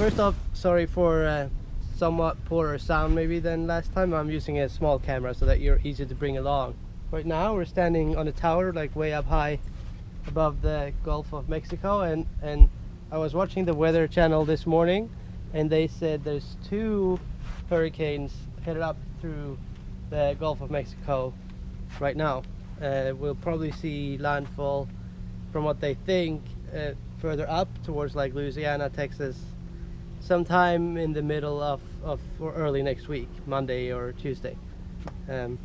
First off, sorry for somewhat poorer sound maybe than last time. I'm using a small camera so that you're easy to bring along. Right now we're standing on a tower like way up high above the Gulf of Mexico, and I was watching the Weather Channel this morning, and they said there's 2 hurricanes headed up through the Gulf of Mexico right now. We'll probably see landfall, from what they think, further up towards like Louisiana, Texas, sometime in the middle of or early next week, Monday or Tuesday. So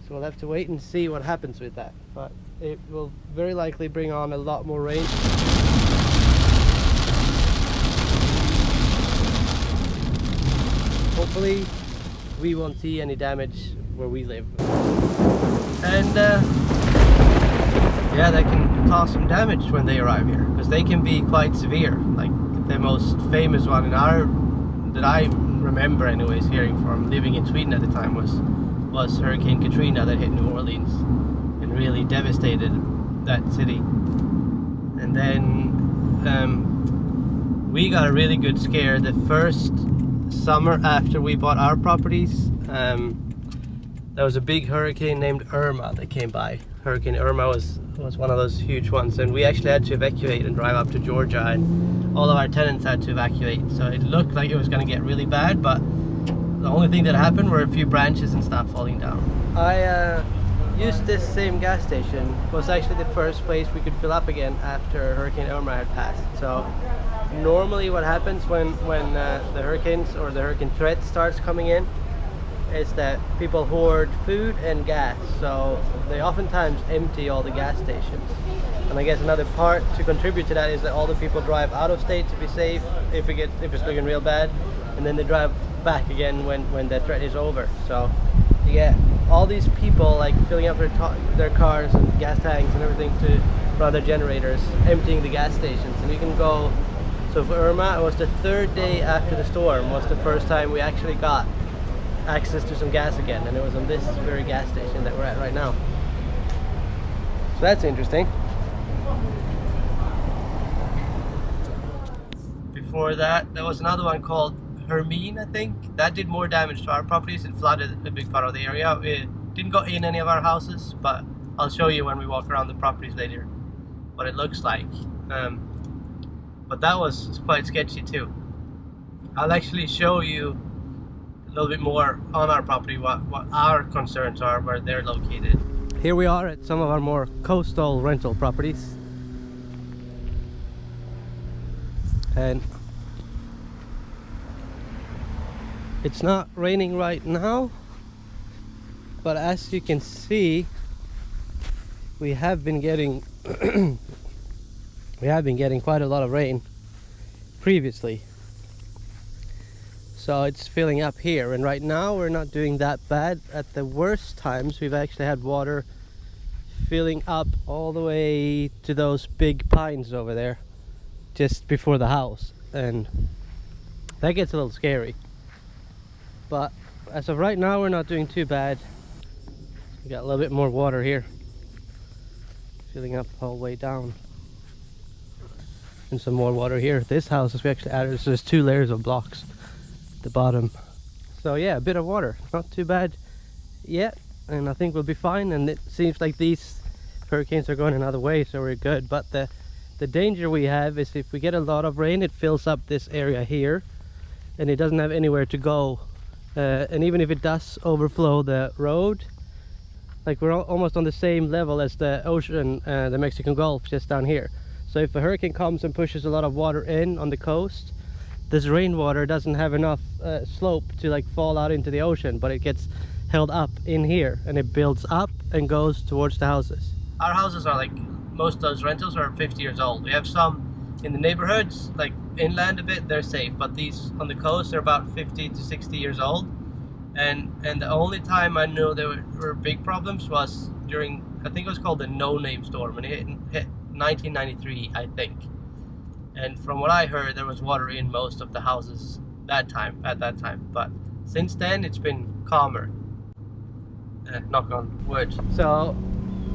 we'll have to wait and see what happens with that, but it will very likely bring on a lot more rain. Hopefully we won't see any damage where we live. And yeah, they can cause some damage when they arrive here, because they can be quite severe. Like the most famous one in that I remember anyways hearing from living in Sweden at the time was Hurricane Katrina that hit New Orleans and really devastated that city. And then we got a really good scare the first summer after we bought our properties. There was a big hurricane named Irma that came by. Hurricane Irma was one of those huge ones, and we actually had to evacuate and drive up to Georgia, and all of our tenants had to evacuate. So it looked like it was going to get really bad, but the only thing that happened were a few branches and stuff falling down. I used this same gas station. It was actually the first place we could fill up again after Hurricane Irma had passed. So normally what happens when the hurricanes or the hurricane threat starts coming in is that people hoard food and gas, so they oftentimes empty all the gas stations. And I guess another part to contribute to that is that all the people drive out of state to be safe if it's looking real bad, and then they drive back again when the threat is over. So you get all these people like filling up their cars and gas tanks and everything to run their generators, emptying the gas stations. And you can go, so for Irma, it was the 3rd day after the storm was the first time we actually got access to some gas again, and it was on this very gas station that we're at right now. So that's interesting. Before that, there was another one called Hermine, I think. That did more damage to our properties. It flooded a big part of the area. It didn't go in any of our houses, but I'll show you when we walk around the properties later what it looks like. But that was quite sketchy too. I'll actually show you a little bit more on our property what our concerns are, where they're located. Here we are at some of our more coastal rental properties, and it's not raining right now, but as you can see, we have been getting quite a lot of rain previously. So it's filling up here, and right now we're not doing that bad. At the worst times we've actually had water filling up all the way to those big pines over there just before the house, and that gets a little scary. But as of right now we're not doing too bad. We got a little bit more water here filling up all the way down, and some more water here. This house is we actually added, so there's 2 layers of blocks the bottom. So yeah, a bit of water, not too bad yet, and I think we'll be fine. And it seems like these hurricanes are going another way, so we're good. But the danger we have is if we get a lot of rain, it fills up this area here and it doesn't have anywhere to go, and even if it does overflow the road, like we're almost on the same level as the ocean, the Mexican Gulf just down here. So if a hurricane comes and pushes a lot of water in on the coast, this rainwater doesn't have enough slope to like fall out into the ocean, but it gets held up in here and it builds up and goes towards the houses. Our houses are like, most of those rentals are 50 years old. We have some in the neighborhoods, like inland a bit, they're safe, but these on the coast are about 50 to 60 years old. And the only time I knew there were big problems was during, I think it was called the No Name storm, and it hit 1993, I think. And from what I heard, there was water in most of the houses at that time. But since then, it's been calmer. Knock on wood. So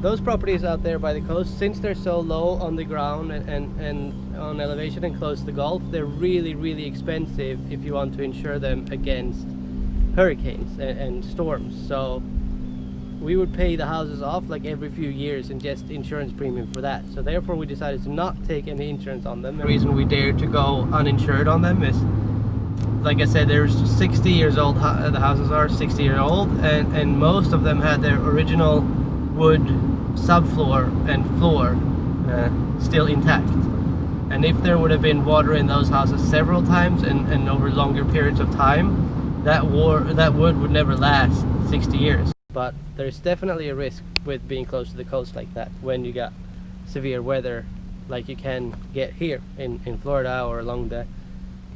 those properties out there by the coast, since they're so low on the ground and on elevation and close to the Gulf, they're really expensive if you want to insure them against hurricanes and storms. So we would pay the houses off like every few years and just insurance premium for that. So therefore we decided to not take any insurance on them. The reason we dared to go uninsured on them is, like I said, they're 60 years old. The houses are 60 years old, and most of them had their original wood subfloor and floor still intact. And if there would have been water in those houses several times and over longer periods of time, that wood would never last 60 years. But there's definitely a risk with being close to the coast like that when you got severe weather like you can get here in Florida or along the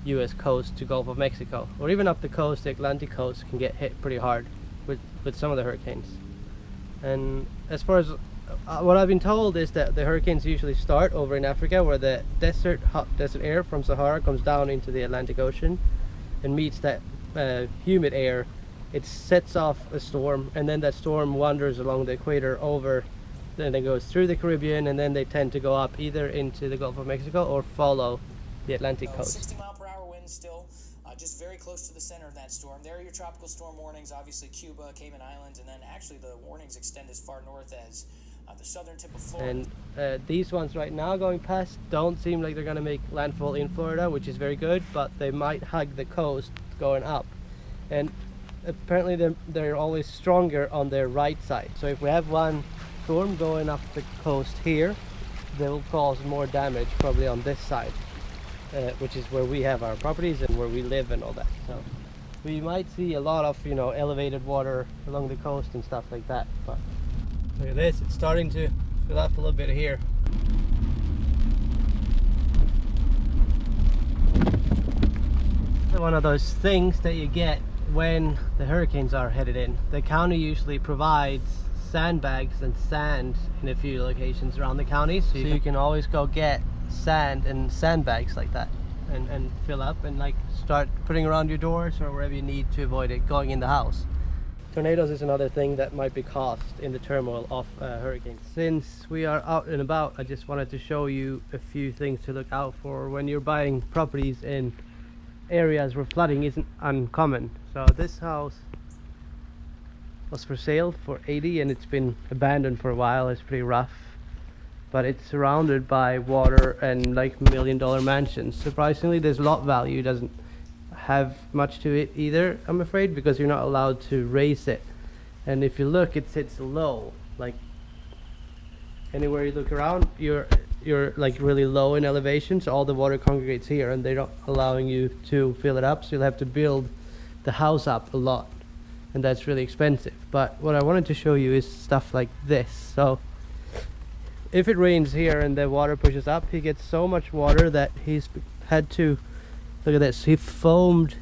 US coast to Gulf of Mexico, or even up the coast. The Atlantic coast can get hit pretty hard with some of the hurricanes. And as far as what I've been told is that the hurricanes usually start over in Africa, where the hot desert air from Sahara comes down into the Atlantic Ocean and meets that humid air. It sets off a storm, and then that storm wanders along the equator over, then it goes through the Caribbean, and then they tend to go up either into the Gulf of Mexico or follow the Atlantic coast. 60-mile-per-hour winds still, just very close to the center of that storm. There are your tropical storm warnings, obviously Cuba, Cayman Islands, and then actually the warnings extend as far north as the southern tip of Florida. And these ones right now going past don't seem like they're going to make landfall in Florida, which is very good, but they might hug the coast going up. And apparently they're always stronger on their right side. So if we have one storm going up the coast here, they will cause more damage probably on this side, which is where we have our properties and where we live and all that. So we might see a lot of, you know, elevated water along the coast and stuff like that. But look at this, it's starting to fill up a little bit here. One of those things that you get when the hurricanes are headed in. The county usually provides sandbags and sand in a few locations around the county, so you can always go get sand and sandbags like that and fill up and like start putting around your doors or wherever you need to avoid it going in the house. Tornadoes is another thing that might be caused in the turmoil of hurricanes. Since we are out and about, I just wanted to show you a few things to look out for when you're buying properties in areas where flooding isn't uncommon. So this house was for sale for $80 and it's been abandoned for a while. It's pretty rough, but it's surrounded by water and like $1 million mansions. Surprisingly, this lot value doesn't have much to it either, I'm afraid, because you're not allowed to raise it. And if you look, it sits low. Like anywhere you look around, you're like really low in elevation, so all the water congregates here and they're not allowing you to fill it up, so you'll have to build the house up a lot, and that's really expensive. But what I wanted to show you is stuff like this. So if it rains here and the water pushes up, he gets so much water that he's had to, look at this, he foamed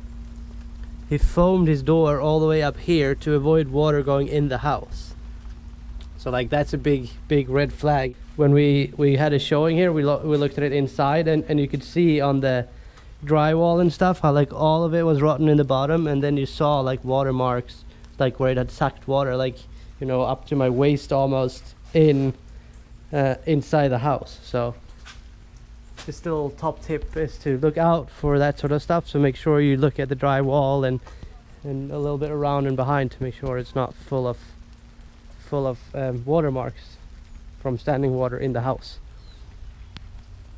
his door all the way up here to avoid water going in the house. So like that's a big red flag. When we had a showing here, we looked at it inside, and you could see on the drywall and stuff how like all of it was rotten in the bottom, and then you saw like watermarks, like where it had sucked water, like, you know, up to my waist almost in inside the house. So this little top tip is to look out for that sort of stuff. So make sure you look at the drywall and a little bit around and behind to make sure it's not full of watermarks from standing water in the house.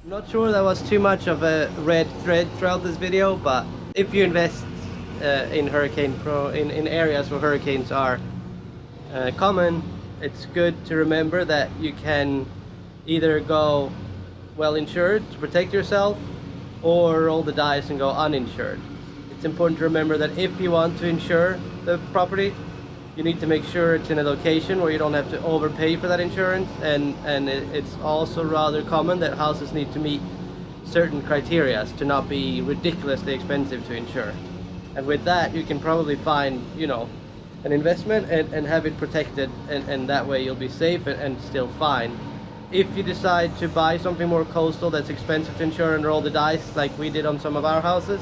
I'm not sure that was too much of a red thread throughout this video, but if you invest in areas where hurricanes are common, it's good to remember that you can either go well insured to protect yourself or roll the dice and go uninsured. It's important to remember that if you want to insure the property, you need to make sure it's in a location where you don't have to overpay for that insurance, and it's also rather common that houses need to meet certain criteria to not be ridiculously expensive to insure. And with that, you can probably find, you know, an investment and have it protected, and that way you'll be safe and still fine. If you decide to buy something more coastal that's expensive to insure and roll the dice like we did on some of our houses,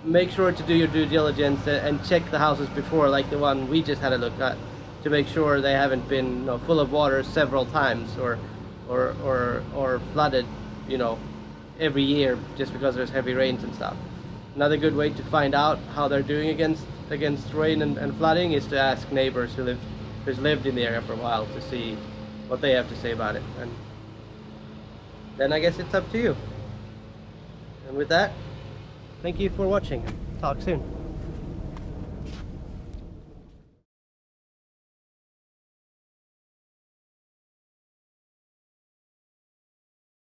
make sure to do your due diligence and check the houses before, like the one we just had a look at, to make sure they haven't been, you know, full of water several times or flooded, you know, every year just because there's heavy rains and stuff. Another good way to find out how they're doing against rain and flooding is to ask neighbors who's lived in the area for a while to see what they have to say about it. And then I guess it's up to you. And with that, thank you for watching. Talk soon.